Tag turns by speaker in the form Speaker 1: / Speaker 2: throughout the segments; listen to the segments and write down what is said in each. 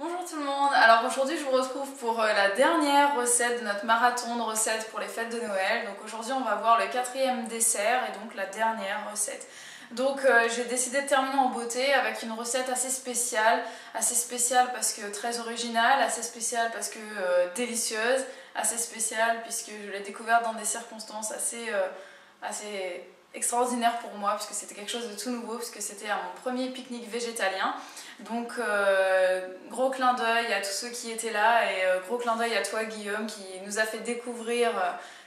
Speaker 1: Bonjour tout le monde, alors aujourd'hui je vous retrouve pour la dernière recette de notre marathon de recettes pour les fêtes de Noël. Donc aujourd'hui on va voir le 4e dessert et donc la dernière recette. Donc j'ai décidé de terminer en beauté avec une recette assez spéciale parce que très originale, assez spéciale parce que délicieuse, assez spéciale puisque je l'ai découverte dans des circonstances assez extraordinaires pour moi puisque c'était quelque chose de tout nouveau, puisque c'était à mon premier pique-nique végétalien. Donc gros clin d'œil à tous ceux qui étaient là et gros clin d'œil à toi Guillaume qui nous a fait découvrir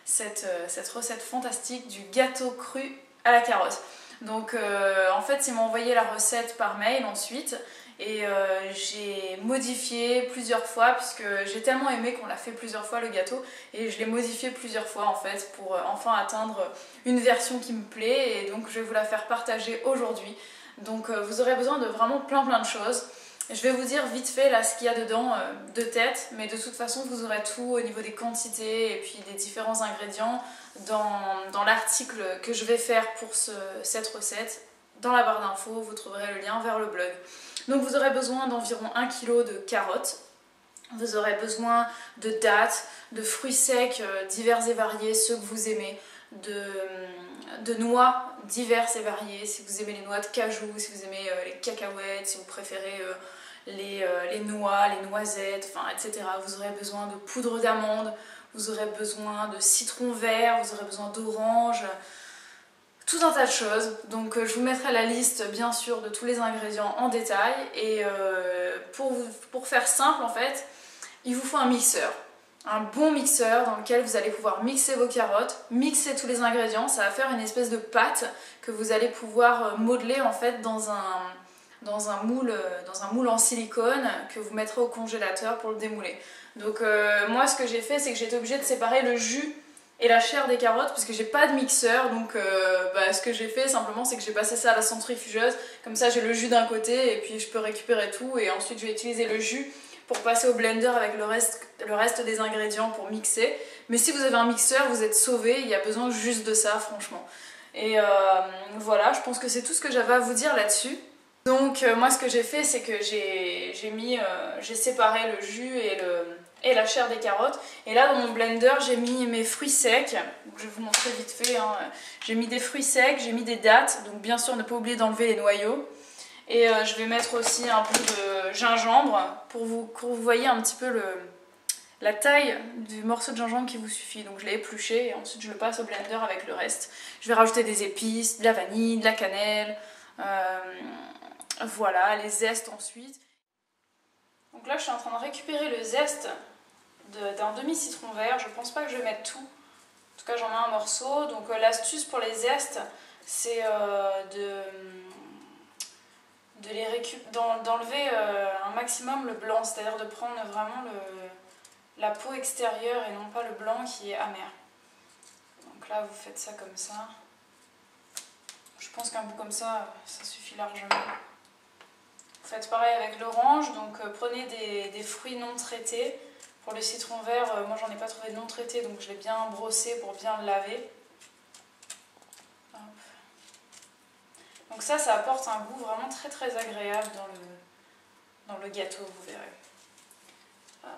Speaker 1: cette recette fantastique du gâteau cru à la carotte. Donc en fait ils m'ont envoyé la recette par mail ensuite et j'ai modifié plusieurs fois puisque j'ai tellement aimé qu'on l'a fait plusieurs fois le gâteau et je l'ai modifié plusieurs fois en fait pour enfin atteindre une version qui me plaît et donc je vais vous la faire partager aujourd'hui. Donc vous aurez besoin de vraiment plein de choses. Je vais vous dire vite fait là ce qu'il y a dedans de tête, mais de toute façon vous aurez tout au niveau des quantités et puis des différents ingrédients dans l'article que je vais faire pour cette recette. Dans la barre d'infos, vous trouverez le lien vers le blog. Donc vous aurez besoin d'environ 1 kg de carottes, vous aurez besoin de dattes, de fruits secs divers et variés, ceux que vous aimez, de noix diverses et variées, si vous aimez les noix de cajou, si vous aimez les cacahuètes, si vous préférez les noix, les noisettes, enfin, etc. Vous aurez besoin de poudre d'amande, vous aurez besoin de citron vert, vous aurez besoin d'orange, tout un tas de choses. Donc je vous mettrai la liste bien sûr de tous les ingrédients en détail et pour faire simple en fait, il vous faut un mixeur. Un bon mixeur dans lequel vous allez pouvoir mixer vos carottes, mixer tous les ingrédients, ça va faire une espèce de pâte que vous allez pouvoir modeler en fait dans un moule en silicone que vous mettrez au congélateur pour le démouler. Donc moi ce que j'ai fait c'est que j'étais obligée de séparer le jus et la chair des carottes parce que j'ai pas de mixeur, donc ce que j'ai fait simplement c'est que j'ai passé ça à la centrifugeuse, comme ça j'ai le jus d'un côté et puis je peux récupérer tout et ensuite je vais utiliser le jus pour passer au blender avec le reste des ingrédients pour mixer. Mais si vous avez un mixeur, vous êtes sauvés, il y a besoin juste de ça franchement. Et voilà, je pense que c'est tout ce que j'avais à vous dire là-dessus. Donc moi ce que j'ai fait c'est que j'ai séparé le jus et la chair des carottes. Et là dans mon blender j'ai mis mes fruits secs. Donc, je vais vous montrer vite fait. Hein. J'ai mis des fruits secs, j'ai mis des dattes. Donc bien sûr ne pas oublier d'enlever les noyaux. Et je vais mettre aussi un peu de gingembre pour que vous voyez un petit peu la taille du morceau de gingembre qui vous suffit. Donc je l'ai épluché et ensuite je le passe au blender avec le reste. Je vais rajouter des épices, de la vanille, de la cannelle, voilà, les zestes ensuite. Donc là je suis en train de récupérer le zeste d'un demi-citron vert. Je pense pas que je vais mettre tout. En tout cas j'en ai un morceau. Donc l'astuce pour les zestes c'est d'enlever un maximum le blanc, c'est-à-dire de prendre vraiment la peau extérieure et non pas le blanc qui est amer. Donc là vous faites ça comme ça. Je pense qu'un bout comme ça, ça suffit largement. Vous faites pareil avec l'orange, donc prenez des fruits non traités. Pour le citron vert, moi j'en ai pas trouvé de non traité, donc je l'ai bien brossé pour bien le laver. Hop. Donc ça apporte un goût vraiment très agréable dans le gâteau, vous verrez. Hop.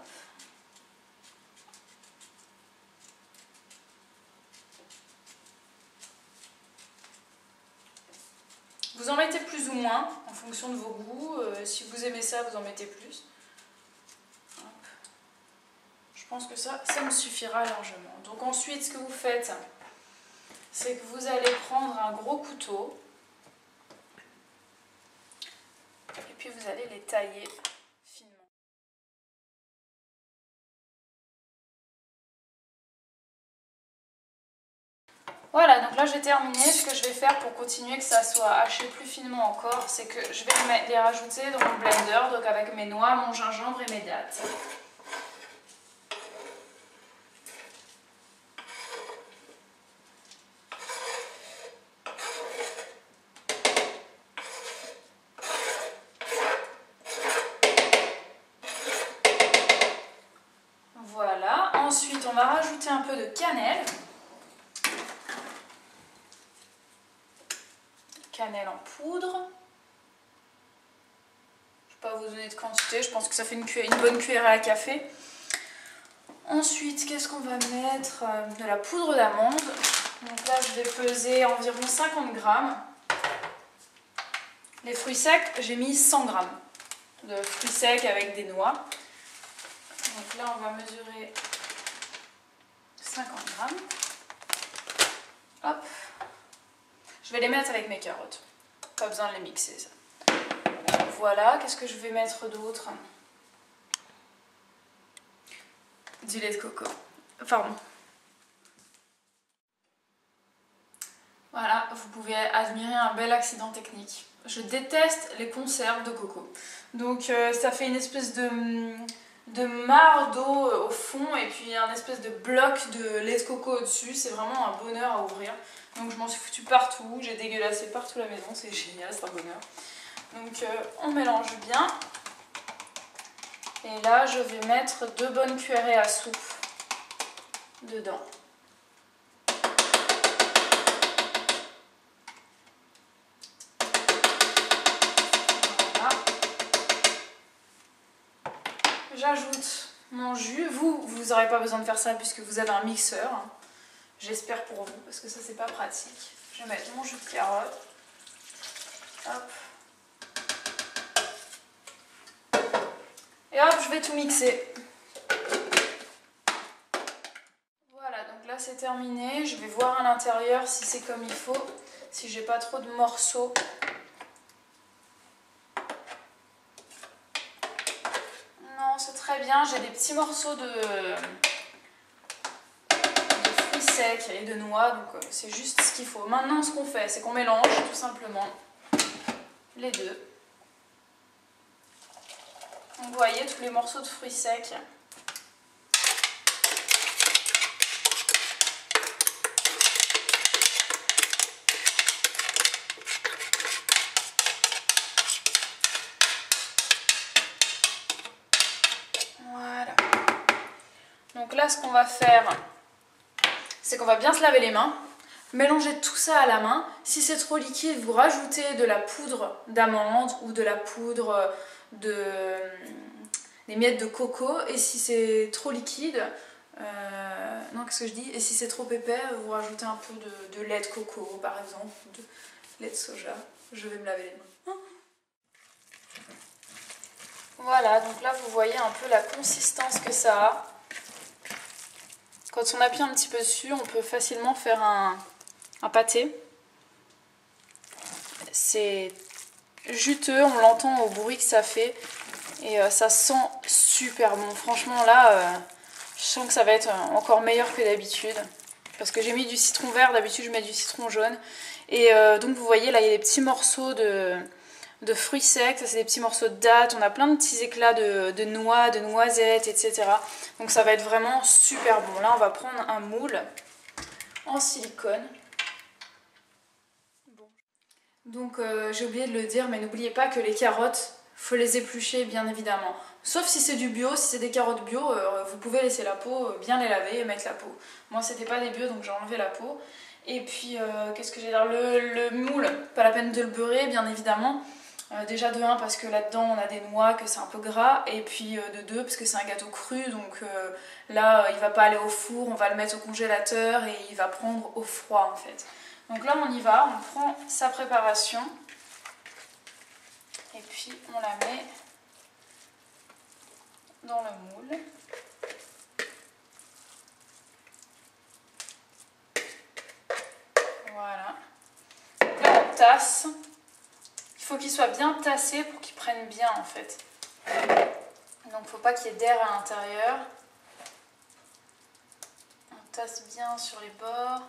Speaker 1: Vous en mettez plus ou moins en fonction de vos goûts. Si vous aimez ça, vous en mettez plus. Hop. Je pense que ça me suffira largement. Donc ensuite, ce que vous faites, c'est que vous allez prendre un gros couteau. Et puis vous allez les tailler finement. Voilà, donc là j'ai terminé. Ce que je vais faire pour continuer que ça soit haché plus finement encore, c'est que je vais les rajouter dans mon blender, donc avec mes noix, mon gingembre et mes dattes. Voilà, ensuite on va rajouter un peu de cannelle. Cannelle en poudre. Je pas vous donner de quantité, je pense que ça fait une bonne cuillère à café. Ensuite, qu'est-ce qu'on va mettre? De la poudre d'amande. Donc là, je vais peser environ 50 grammes. Les fruits secs, j'ai mis 100 grammes de fruits secs avec des noix. Donc là, on va mesurer 50 grammes. Hop. Je vais les mettre avec mes carottes. Pas besoin de les mixer, ça. Voilà, qu'est-ce que je vais mettre d'autre? Du lait de coco. Pardon. Voilà, vous pouvez admirer un bel accident technique. Je déteste les conserves de coco. Donc ça fait une espèce de mare d'eau au fond et puis un espèce de bloc de lait de coco au-dessus. C'est vraiment un bonheur à ouvrir. Donc je m'en suis foutue partout, j'ai dégueulassé partout la maison, c'est génial, c'est un bonheur. Donc on mélange bien. Et là je vais mettre 2 bonnes cuillerées à soupe dedans. Voilà. J'ajoute mon jus. Vous n'aurez pas besoin de faire ça puisque vous avez un mixeur. J'espère pour vous parce que ça c'est pas pratique. Je vais mettre mon jus de carotte. Hop. Et hop, je vais tout mixer. Voilà, donc là c'est terminé. Je vais voir à l'intérieur si c'est comme il faut, si j'ai pas trop de morceaux. Non, c'est très bien. J'ai des petits morceaux de fruits secs et de noix, donc c'est juste ce qu'il faut. Maintenant, ce qu'on fait, c'est qu'on mélange tout simplement les deux. Donc, vous voyez tous les morceaux de fruits secs. Voilà. Donc là, ce qu'on va faire, c'est qu'on va bien se laver les mains. Mélangez tout ça à la main. Si c'est trop liquide, vous rajoutez de la poudre d'amande ou de la poudre des miettes de coco. Et si c'est trop liquide, non, qu'est-ce que je dis? Et si c'est trop épais, vous rajoutez un peu de lait de coco, par exemple, de lait de soja. Je vais me laver les mains. Voilà, donc là vous voyez un peu la consistance que ça a. Quand on appuie un petit peu dessus, on peut facilement faire un pâté. C'est juteux, on l'entend au bruit que ça fait. Et ça sent super bon. Franchement là, je sens que ça va être encore meilleur que d'habitude. Parce que j'ai mis du citron vert, d'habitude je mets du citron jaune. Et donc vous voyez là, il y a des petits morceaux de fruits secs, ça c'est des petits morceaux de dattes, on a plein de petits éclats de noix, de noisettes, etc. Donc ça va être vraiment super bon. Là on va prendre un moule en silicone. Bon. Donc j'ai oublié de le dire, mais n'oubliez pas que les carottes, faut les éplucher bien évidemment. Sauf si c'est du bio, si c'est des carottes bio, vous pouvez laisser la peau, bien les laver et mettre la peau. Moi c'était pas des bio donc j'ai enlevé la peau. Et puis qu'est-ce que j'ai dire, le moule, pas la peine de le beurrer bien évidemment. Déjà de 1 parce que là-dedans on a des noix, que c'est un peu gras, et puis de 2 parce que c'est un gâteau cru, donc là il va pas aller au four, on va le mettre au congélateur et il va prendre au froid en fait. Donc là on y va, on prend sa préparation et puis on la met dans le moule. Voilà. Donc là on tasse. Il faut qu'il soit bien tassé pour qu'il prenne bien en fait. Donc il ne faut pas qu'il y ait d'air à l'intérieur. On tasse bien sur les bords.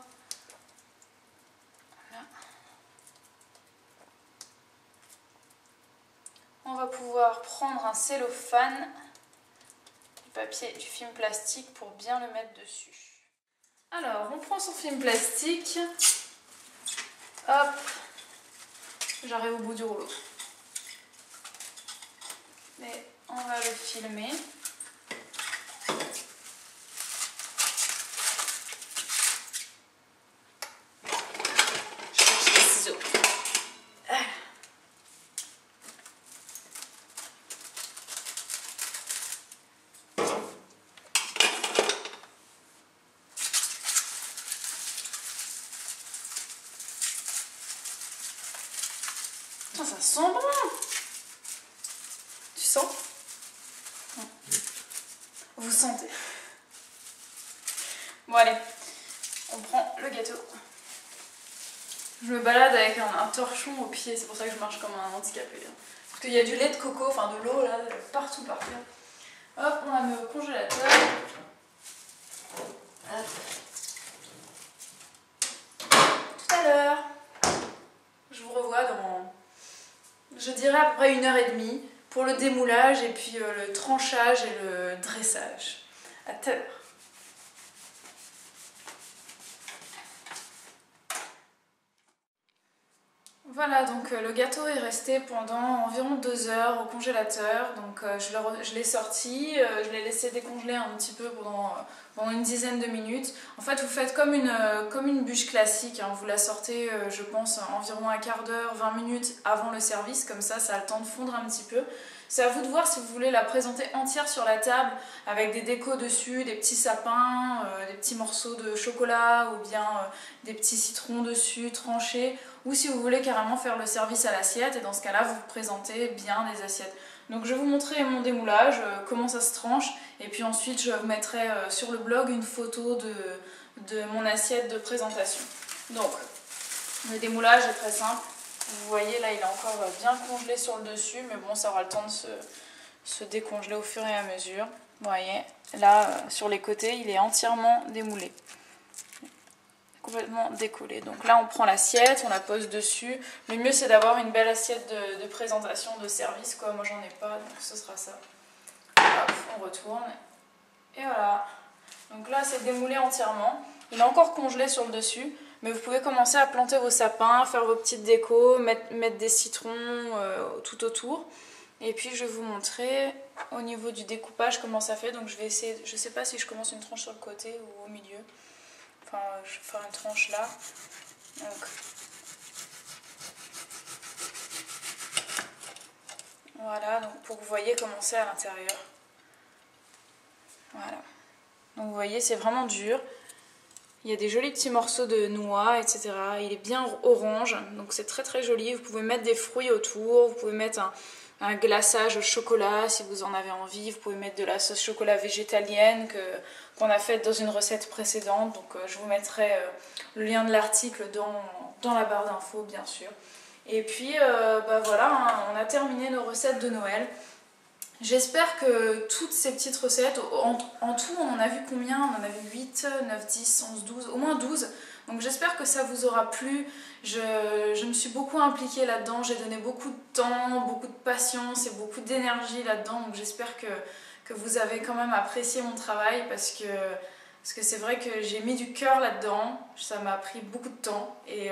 Speaker 1: Voilà. On va pouvoir prendre un cellophane, du papier, du film plastique pour bien le mettre dessus. Alors on prend son film plastique. Hop. J'arrive au bout du rouleau. Mais on va le filmer. Je cherche les ciseaux. Oh, ça sent bon. Tu sens? Vous sentez? Bon allez, on prend le gâteau. Je me balade avec un torchon au pied, c'est pour ça que je marche comme un handicapé. Parce qu'il y a du lait de coco, enfin de l'eau là, partout par terre. Hop, on la met au congélateur. Tout à l'heure. Je vous revois dans, je dirais, à peu près 1h30 pour le démoulage et puis le tranchage et le dressage. À tout à l'heure. Voilà, donc le gâteau est resté pendant environ 2 heures au congélateur, donc je l'ai sorti, je l'ai laissé décongeler un petit peu pendant une dizaine de minutes. En fait, vous faites comme une bûche classique, hein. Vous la sortez, je pense, environ un quart d'heure, 20 minutes avant le service, comme ça a le temps de fondre un petit peu. C'est à vous de voir si vous voulez la présenter entière sur la table avec des décos dessus, des petits sapins, des petits morceaux de chocolat ou bien des petits citrons dessus tranchés, ou si vous voulez carrément faire le service à l'assiette, et dans ce cas-là vous présentez bien les assiettes. Donc je vais vous montrer mon démoulage, comment ça se tranche, et puis ensuite je vous mettrai sur le blog une photo de mon assiette de présentation. Donc le démoulage est très simple. Vous voyez là il est encore bien congelé sur le dessus, mais bon ça aura le temps de se décongeler au fur et à mesure. Vous voyez là sur les côtés il est entièrement démoulé, complètement décollé. Donc là on prend l'assiette, on la pose dessus. Le mieux c'est d'avoir une belle assiette de présentation, de service quoi. Moi j'en ai pas, donc ce sera ça. Hop, on retourne et voilà. Donc là c'est démoulé entièrement. Il est encore congelé sur le dessus. Mais vous pouvez commencer à planter vos sapins, faire vos petites décos, mettre des citrons tout autour. Et puis je vais vous montrer au niveau du découpage comment ça fait. Donc je vais essayer, je ne sais pas si je commence une tranche sur le côté ou au milieu. Enfin je vais faire une tranche là. Donc, voilà, donc pour que vous voyez comment c'est à l'intérieur. Voilà. Donc vous voyez c'est vraiment dur. Il y a des jolis petits morceaux de noix, etc. Il est bien orange, donc c'est très très joli. Vous pouvez mettre des fruits autour, vous pouvez mettre un glaçage au chocolat si vous en avez envie. Vous pouvez mettre de la sauce chocolat végétalienne qu'on a faite dans une recette précédente. Donc je vous mettrai le lien de l'article dans la barre d'infos bien sûr. Et puis bah voilà, hein, on a terminé nos recettes de Noël. J'espère que toutes ces petites recettes, en tout on en a vu combien? On en a vu 8, 9, 10, 11, 12, au moins 12. Donc j'espère que ça vous aura plu. Je me suis beaucoup impliquée là-dedans, j'ai donné beaucoup de temps, beaucoup de patience et beaucoup d'énergie là-dedans. Donc j'espère que vous avez quand même apprécié mon travail parce que c'est vrai que j'ai mis du cœur là-dedans. Ça m'a pris beaucoup de temps et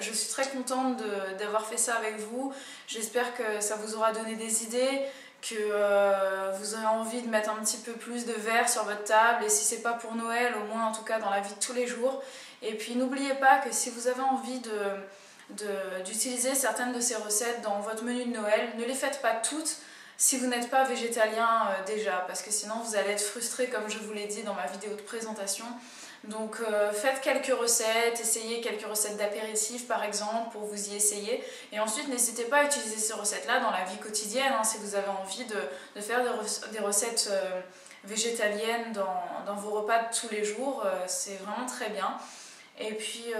Speaker 1: je suis très contente d'avoir fait ça avec vous. J'espère que ça vous aura donné des idées, que vous aurez envie de mettre un petit peu plus de verre sur votre table, et si c'est pas pour Noël, au moins en tout cas dans la vie de tous les jours. Et puis n'oubliez pas que si vous avez envie d'utiliser certaines de ces recettes dans votre menu de Noël, ne les faites pas toutes si vous n'êtes pas végétalien déjà, parce que sinon vous allez être frustré comme je vous l'ai dit dans ma vidéo de présentation. Donc faites quelques recettes, essayez quelques recettes d'apéritif par exemple pour vous y essayer, et ensuite n'hésitez pas à utiliser ces recettes là dans la vie quotidienne hein, si vous avez envie de faire des recettes végétaliennes dans vos repas de tous les jours, c'est vraiment très bien. Et puis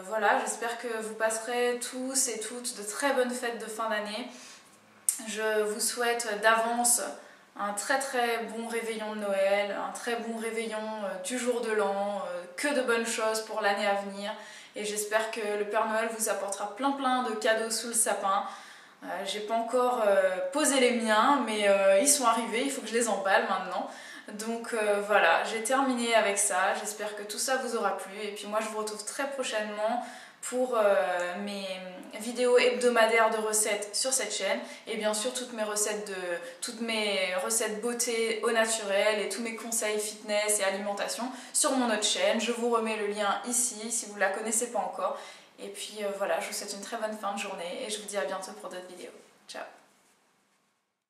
Speaker 1: voilà, j'espère que vous passerez tous et toutes de très bonnes fêtes de fin d'année. Je vous souhaite d'avance un très très bon réveillon de Noël, un très bon réveillon du jour de l'an, que de bonnes choses pour l'année à venir. Et j'espère que le Père Noël vous apportera plein de cadeaux sous le sapin. J'ai pas encore posé les miens, mais ils sont arrivés, il faut que je les emballe maintenant. Donc voilà, j'ai terminé avec ça, j'espère que tout ça vous aura plu. Et puis moi je vous retrouve très prochainement pour mes vidéos hebdomadaires de recettes sur cette chaîne, et bien sûr toutes mes recettes beauté au naturel et tous mes conseils fitness et alimentation sur mon autre chaîne. Je vous remets le lien ici si vous ne la connaissez pas encore. Et puis voilà, je vous souhaite une très bonne fin de journée et je vous dis à bientôt pour d'autres vidéos. Ciao!